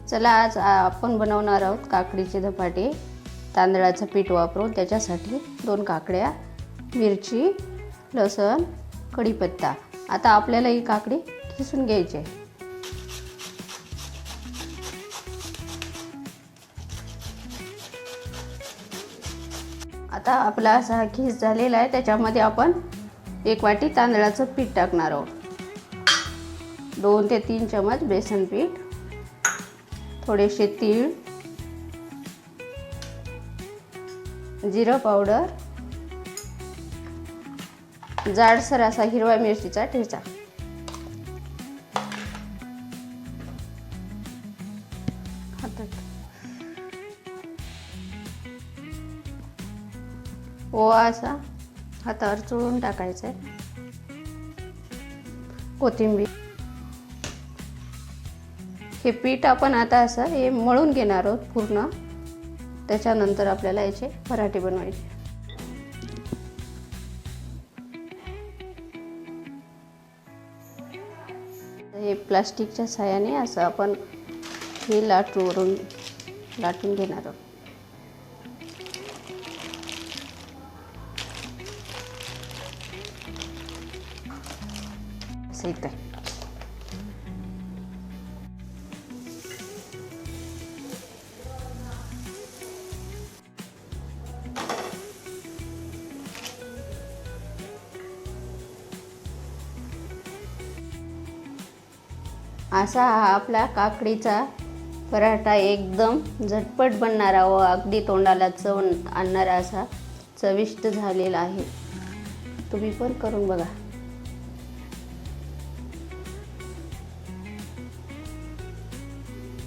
चला आज आपण बनवणार आहोत काकडीचे धपाटे तांदळाचं पीठ वापरून। त्याच्यासाठी 2 काकड्या, मिरची, लसूण, कढीपत्ता। आता आपल्याला ही काकडी किसून घ्यायची आहे। आता आपला असा खीस झालेला आहे। त्याच्यामध्ये आपण 1 वाटी तांदळाचं पीठ टाकणार आहोत। 2 ते 3 चमच बेसन पीठ, थोडेसे तीळ, जिरा पावडर, जाडसर असा हिरवा मिरचीचा ठेचा। ओवा असा हातावर चोळून टाकायचा आहे। कोथिंबीर। हे पीठ आपण आता असं हे मळून घेणार आहोत पूर्ण। त्याच्यानंतर आपल्याला याचे पराठे बनवायचे। हे प्लास्टिकच्या साहाय्याने असं आपण हे लाटून घेणार आहोत। इथे असा हा आपला काकडीचा पराठा एकदम झटपट बनणारा व अगदी तोंडाला चव आणणारा असा चविष्ट झालेला आहे। तुम्ही पण करून बघा।